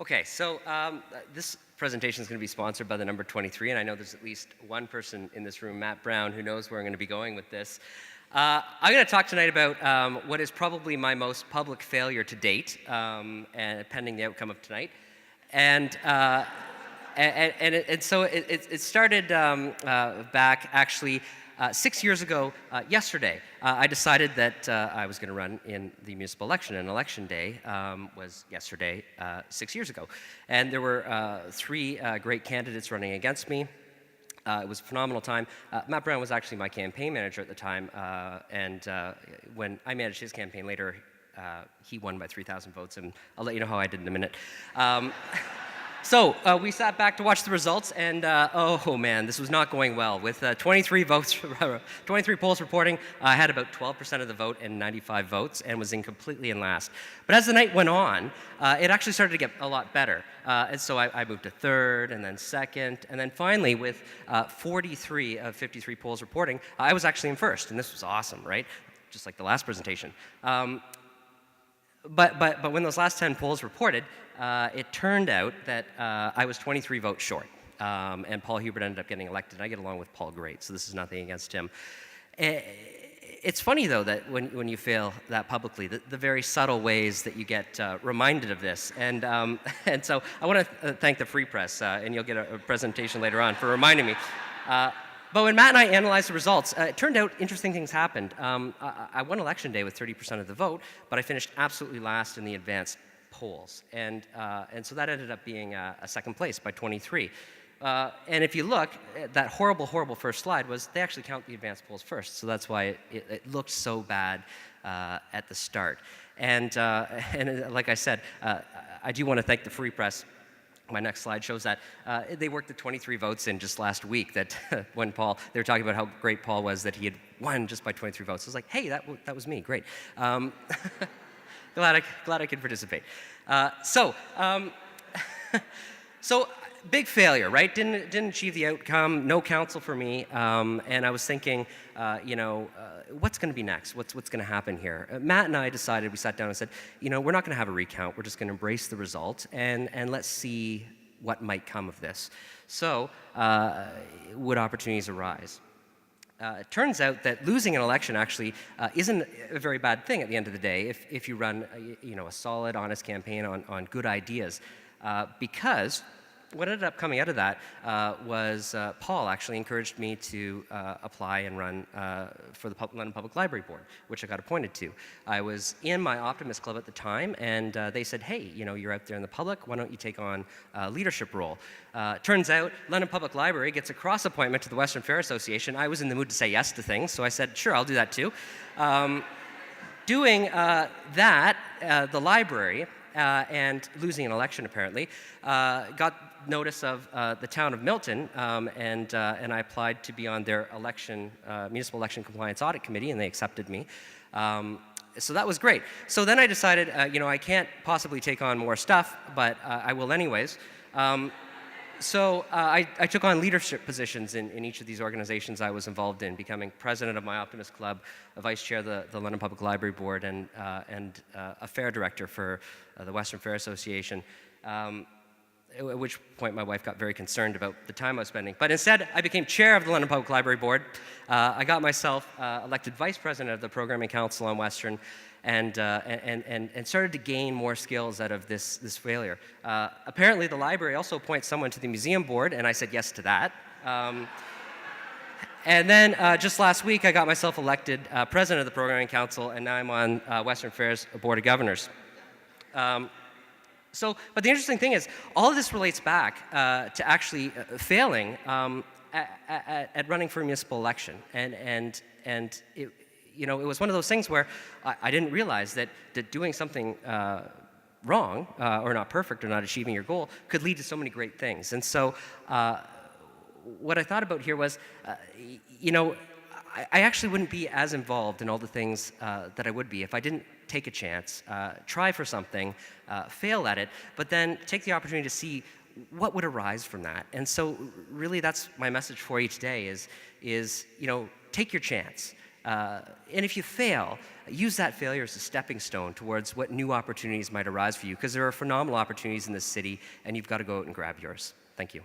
Okay, so this presentation is going to be sponsored by the number 23, and I know there's at least one person in this room, Matt Brown, who knows where I'm going to be going with this. I'm going to talk tonight about what is probably my most public failure to date, and pending the outcome of tonight. And so it started back actually 6 years ago yesterday. I decided that I was going to run in the municipal election, and election day was yesterday 6 years ago. And there were three great candidates running against me. It was a phenomenal time. Matt Brown was actually my campaign manager at the time, and when I managed his campaign later, he won by 3,000 votes, and I'll let you know how I did in a minute. So we sat back to watch the results, and oh man, this was not going well. With 23 polls reporting, I had about 12% of the vote and 95 votes, and was completely in last. But as the night went on, it actually started to get a lot better. And so I moved to third, and then second, and then finally, with 43 of 53 polls reporting, I was actually in first, and this was awesome, right? Just like the last presentation. But when those last 10 polls reported, it turned out that I was 23 votes short, and Paul Hubert ended up getting elected. I get along with Paul great, so this is nothing against him. It's funny, though, that when you fail that publicly, the very subtle ways that you get reminded of this. And so I want to thank the Free Press, and you'll get a presentation later on for reminding me. But when Matt and I analyzed the results, it turned out interesting things happened. I won election day with 30% of the vote, but I finished absolutely last in the advanced polls. And so that ended up being a second place by 23. And if you look, that horrible, horrible first slide was they actually count the advanced polls first. So that's why it looked so bad at the start. And like I said, I do want to thank the Free Press. My next slide shows that they worked the 23 votes in just last week. That when they were talking about how great Paul was, that he had won just by 23 votes. I was like, hey, that was me, great. Glad I could participate. So big failure, right? Didn't achieve the outcome. No counsel for me. And I was thinking, what's going to be next? What's going to happen here? Matt and I decided. We sat down and said, we're not going to have a recount. We're just going to embrace the result and let's see what might come of this. So, would opportunities arise? It turns out that losing an election actually isn't a very bad thing at the end of the day if you run a solid, honest campaign on good ideas, because what ended up coming out of that was Paul actually encouraged me to apply and run for the London Public Library Board, which I got appointed to. I was in my Optimist Club at the time, and they said, hey, you're out there in the public, why don't you take on a leadership role? Turns out London Public Library gets a cross appointment to the Western Fair Association. I was in the mood to say yes to things, so I said, sure, I'll do that too. Doing that, the library, and losing an election apparently, got notice of the town of Milton, and I applied to be on their municipal election compliance audit committee, and they accepted me. So that was great. So then I decided, I can't possibly take on more stuff, but I will anyways. So I took on leadership positions in each of these organizations I was involved in, becoming president of my Optimist Club, a vice chair of the London Public Library Board, and a fair director for the Western Fair Association. At which point my wife got very concerned about the time I was spending. But instead, I became chair of the London Public Library Board. I got myself elected vice president of the Programming Council on Western, and started to gain more skills out of this failure. Apparently, the library also appoints someone to the museum board, and I said yes to that. And then just last week, I got myself elected president of the Programming Council, and now I'm on Western Fair's Board of Governors. But the interesting thing is, all of this relates back to actually failing at running for a municipal election, and it was one of those things where I didn't realize that doing something wrong or not perfect or not achieving your goal could lead to so many great things. And so, what I thought about here was, I actually wouldn't be as involved in all the things that I would be if I didn't take a chance, try for something, fail at it, but then take the opportunity to see what would arise from that. And so really that's my message for you today is take your chance. And if you fail, use that failure as a stepping stone towards what new opportunities might arise for you, because there are phenomenal opportunities in this city, and you've got to go out and grab yours. Thank you.